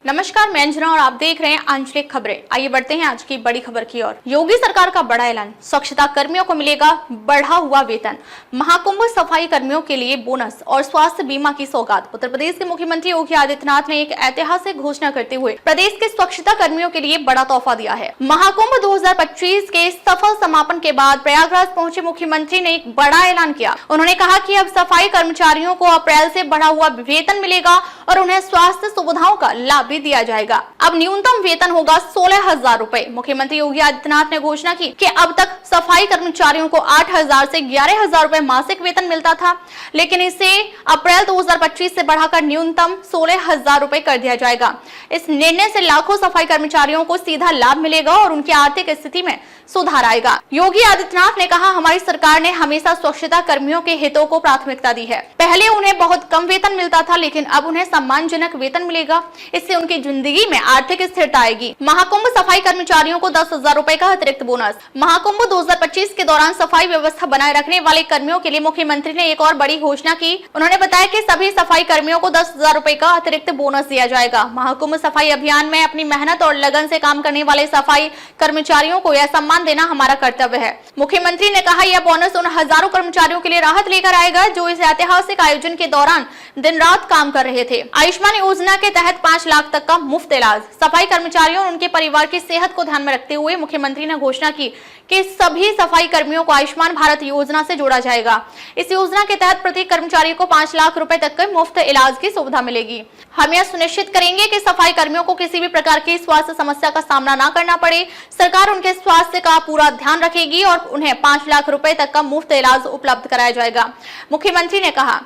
नमस्कार, मैं अंजना और आप देख रहे हैं आंचलिक खबरें। आइए बढ़ते हैं आज की बड़ी खबर की ओर। योगी सरकार का बड़ा ऐलान, स्वच्छता कर्मियों को मिलेगा बढ़ा हुआ वेतन, महाकुंभ सफाई कर्मियों के लिए बोनस और स्वास्थ्य बीमा की सौगात। उत्तर प्रदेश के मुख्यमंत्री योगी आदित्यनाथ ने एक ऐतिहासिक घोषणा करते हुए प्रदेश के स्वच्छता कर्मियों के लिए बड़ा तोहफा दिया है। महाकुंभ 2025 के सफल समापन के बाद प्रयागराज पहुंचे मुख्यमंत्री ने एक बड़ा ऐलान किया। उन्होंने कहा कि अब सफाई कर्मचारियों को अप्रैल से बढ़ा हुआ वेतन मिलेगा और उन्हें स्वास्थ्य सुविधाओं का लाभ दिया जाएगा। अब न्यूनतम वेतन होगा 16,000 रुपए। मुख्यमंत्री योगी आदित्यनाथ ने घोषणा की कि अब तक सफाई कर्मचारियों को 8,000 से 11,000 रुपए मासिक वेतन मिलता था, लेकिन इसे अप्रैल 2025 से बढ़ाकर न्यूनतम 16,000 रुपए कर दिया जाएगा। इस निर्णय से लाखों सफाई कर्मचारियों को सीधा लाभ मिलेगा और उनकी आर्थिक स्थिति में सुधार आएगा। योगी आदित्यनाथ ने कहा, हमारी सरकार ने हमेशा स्वच्छता कर्मियों के हितों को प्राथमिकता दी है। पहले उन्हें बहुत कम वेतन मिलता था, लेकिन अब उन्हें सम्मानजनक वेतन मिलेगा। इससे उनकी जिंदगी में आर्थिक स्थिरता आएगी। महाकुंभ सफाई कर्मचारियों को 10,000 रुपए का अतिरिक्त बोनस। महाकुंभ 2025 के दौरान सफाई व्यवस्था बनाए रखने वाले कर्मियों के लिए मुख्यमंत्री ने एक और बड़ी घोषणा की। उन्होंने बताया कि सभी सफाई कर्मियों को 10,000 रुपए का अतिरिक्त बोनस दिया जाएगा। महाकुंभ सफाई अभियान में अपनी मेहनत और लगन से काम करने वाले सफाई कर्मचारियों को यह सम्मान देना हमारा कर्तव्य है। मुख्यमंत्री ने कहा, यह बोनस उन हजारों कर्मचारियों के लिए राहत लेकर आएगा जो इस ऐतिहासिक आयोजन के दौरान दिन रात काम कर रहे थे। आयुष्मान योजना के तहत 5 लाख तक का मुफ्त इलाज। सफाई कर्मचारियों और उनके परिवार की सेहत को ध्यान में रखते हुए मुख्यमंत्री ने घोषणा की कि सभी सफाई कर्मियों को आयुष्मान भारत योजना से जोड़ा जाएगा। इस योजना के तहत प्रत्येक कर्मचारी को 5 लाख रुपए तक के मुफ्त इलाज की सुविधा मिलेगी। हम यह सुनिश्चित करेंगे कि सफाई कर्मियों को किसी भी प्रकार की स्वास्थ्य समस्या का सामना न करना पड़े। सरकार उनके स्वास्थ्य का पूरा ध्यान रखेगी और उन्हें 5 लाख रुपए तक का मुफ्त इलाज उपलब्ध कराया जाएगा। मुख्यमंत्री ने कहा,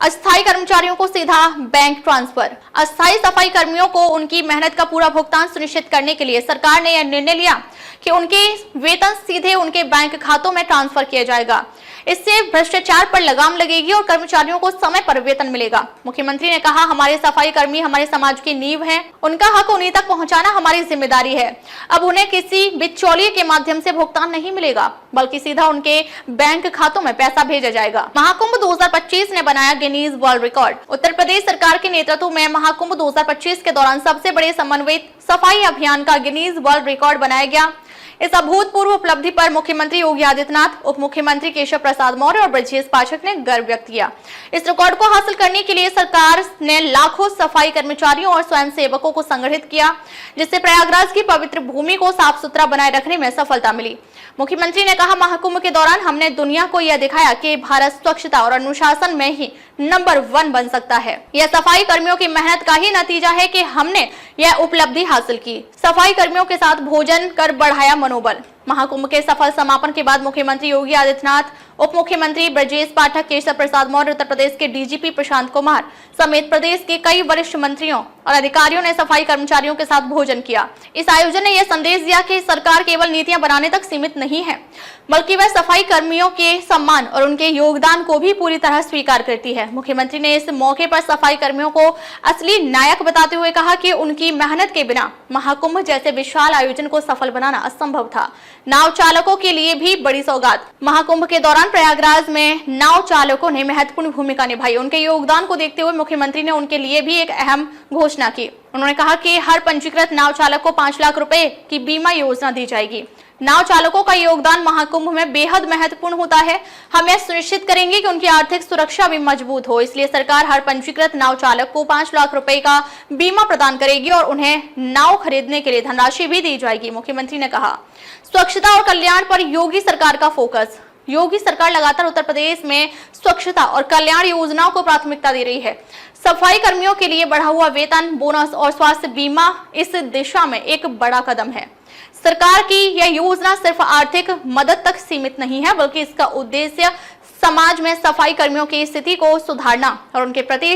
अस्थायी कर्मचारियों को सीधा बैंक ट्रांसफर। अस्थायी सफाई कर्मियों को उनकी मेहनत का पूरा भुगतान सुनिश्चित करने के लिए सरकार ने यह निर्णय लिया कि उनके वेतन सीधे उनके बैंक खातों में ट्रांसफर किया जाएगा। इससे भ्रष्टाचार पर लगाम लगेगी और कर्मचारियों को समय पर वेतन मिलेगा। मुख्यमंत्री ने कहा, हमारे सफाई कर्मी हमारे समाज की नींव हैं। उनका हक उन्हीं तक पहुंचाना हमारी जिम्मेदारी है। अब उन्हें किसी बिचौलिए के माध्यम से भुगतान नहीं मिलेगा, बल्कि सीधा उनके बैंक खातों में पैसा भेजा जाएगा। महाकुंभ 2025 ने बनाया Guinness world record. Uttar Pradesh सरकार के नेतृत्व में महाकुंभ 2025 के दौरान सबसे बड़े समन्वित सफाई अभियान का गिनीज वर्ल्ड रिकॉर्ड बनाया गया। इस अभूतपूर्व उपलब्धि पर मुख्यमंत्री योगी आदित्यनाथ, उप मुख्यमंत्री केशव प्रसाद मौर्य और ब्रजेश पाठक ने गर्व व्यक्त किया। इस रिकॉर्ड को हासिल करने के लिए सरकार ने लाखों सफाई कर्मचारियों और स्वयंसेवकों को संगठित किया, जिससे प्रयागराज की पवित्र भूमि को साफ सुथरा बनाए रखने में सफलता मिली। मुख्यमंत्री ने कहा, महाकुंभ के दौरान हमने दुनिया को यह दिखाया कि भारत स्वच्छता और अनुशासन में ही नंबर 1 बन सकता है। यह सफाई कर्मियों की मेहनत का ही नतीजा है कि हमने यह उपलब्धि हासिल की। सफाई कर्मियों के साथ भोजन कर बढ़ाया मनोबल। महाकुंभ के सफल समापन के बाद मुख्यमंत्री योगी आदित्यनाथ, उप मुख्यमंत्री ब्रजेश पाठक, केशव प्रसाद मौर्य, उत्तर प्रदेश के डीजीपी प्रशांत कुमार समेत प्रदेश के कई वरिष्ठ मंत्रियों और अधिकारियों ने सफाई कर्मचारियों के साथ भोजन किया। इस आयोजन ने यह संदेश दिया कि सरकार केवल नीतियां बनाने तक सीमित नहीं है, बल्कि वह सफाई कर्मियों के सम्मान और उनके योगदान को भी पूरी तरह स्वीकार करती है। मुख्यमंत्री ने इस मौके पर सफाई कर्मियों को असली नायक बताते हुए कहा कि उनकी मेहनत के बिना महाकुंभ जैसे विशाल आयोजन को सफल बनाना असंभव था। नाव चालकों के लिए भी बड़ी सौगात। महाकुंभ के दौरान प्रयागराज में नाव चालकों ने महत्वपूर्ण भूमिका निभाई। उनके योगदान को देखते हुए मुख्यमंत्री ने उनके लिए भी एक अहम घोषणा की। उन्होंने कहा कि हर पंजीकृत नाव चालक को 5 लाख रुपए की बीमा योजना दी जाएगी। नाव चालकों का योगदान महाकुंभ में बेहद महत्वपूर्ण होता है। हम यह सुनिश्चित करेंगे कि उनकी आर्थिक सुरक्षा भी मजबूत हो। इसलिए सरकार हर पंजीकृत नाव चालक को 5 लाख रुपए का बीमा प्रदान करेगी और उन्हें नाव खरीदने के लिए धनराशि भी दी जाएगी। मुख्यमंत्री ने कहा, स्वच्छता और कल्याण पर योगी सरकार का फोकस। योगी सरकार लगातार उत्तर प्रदेश में स्वच्छता और कल्याण योजनाओं को प्राथमिकता दे रही है। सफाई कर्मियों के लिए बढ़ा हुआ वेतन, बोनस और स्वास्थ्य बीमा इस दिशा में एक बड़ा कदम है। सरकार की यह योजना सिर्फ आर्थिक मदद तक सीमित नहीं है, बल्कि इसका उद्देश्य समाज में सफाई कर्मियों की स्थिति को सुधारना और उनके प्रति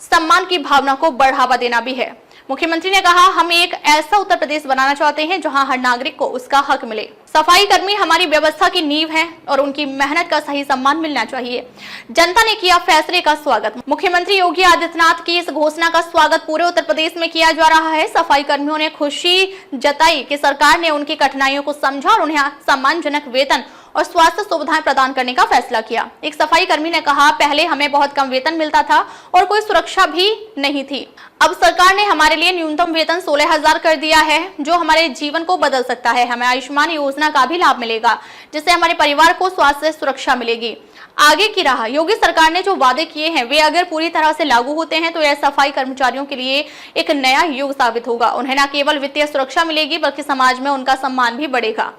सम्मान की भावना को बढ़ावा देना भी है। मुख्यमंत्री ने कहा, हम एक ऐसा उत्तर प्रदेश बनाना चाहते हैं जहां हर नागरिक को उसका हक मिले। सफाई कर्मी हमारी व्यवस्था की नींव है और उनकी मेहनत का सही सम्मान मिलना चाहिए। जनता ने किया फैसले का स्वागत। मुख्यमंत्री योगी आदित्यनाथ की इस घोषणा का स्वागत पूरे उत्तर प्रदेश में किया जा रहा है। सफाई कर्मियों ने खुशी जताई कि सरकार ने उनकी कठिनाइयों को समझा और उन्हें सम्मानजनक वेतन और स्वास्थ्य सुविधाएं प्रदान करने का फैसला किया। एक सफाई कर्मी ने कहा, पहले हमें बहुत कम वेतन मिलता था और कोई सुरक्षा भी नहीं थी। अब सरकार ने हमारे लिए न्यूनतम वेतन 16,000 कर दिया है, जो हमारे जीवन को बदल सकता है। हमें आयुष्मान योजना का भी लाभ मिलेगा, जिससे हमारे परिवार को स्वास्थ्य सुरक्षा मिलेगी। आगे की राह, योगी सरकार ने जो वादे किए हैं वे अगर पूरी तरह से लागू होते हैं तो यह सफाई कर्मचारियों के लिए एक नया युग साबित होगा। उन्हें न केवल वित्तीय सुरक्षा मिलेगी बल्कि समाज में उनका सम्मान भी बढ़ेगा।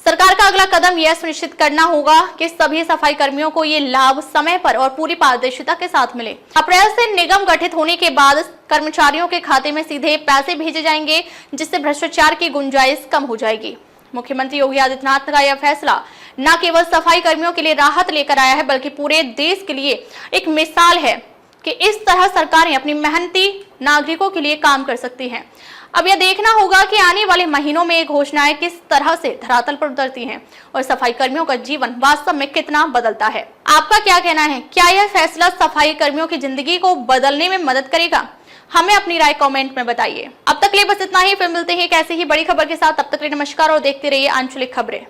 सरकार का अगला कदम यह सुनिश्चित करना होगा कि सभी सफाई कर्मियों को ये लाभ समय पर और पूरी पारदर्शिता के साथ मिले। अप्रैल से निगम गठित होने के बाद कर्मचारियों के खाते में सीधे पैसे भेजे जाएंगे, जिससे भ्रष्टाचार की गुंजाइश कम हो जाएगी। मुख्यमंत्री योगी आदित्यनाथ का यह फैसला न केवल सफाई कर्मियों के लिए राहत लेकर आया है बल्कि पूरे देश के लिए एक मिसाल है कि इस तरह सरकारें अपनी मेहनती नागरिकों के लिए काम कर सकती हैं। अब यह देखना होगा कि आने वाले महीनों में ये घोषणाएं किस तरह से धरातल पर उतरती हैं और सफाई कर्मियों का जीवन वास्तव में कितना बदलता है। आपका क्या कहना है? क्या यह फैसला सफाई कर्मियों की जिंदगी को बदलने में मदद करेगा? हमें अपनी राय कमेंट में बताइए। अब तक के लिए बस इतना ही, फिर मिलते हैं एक ऐसी ही बड़ी खबर के साथ। तब तक के लिए नमस्कार और देखते रहिए आंचलिक खबरें।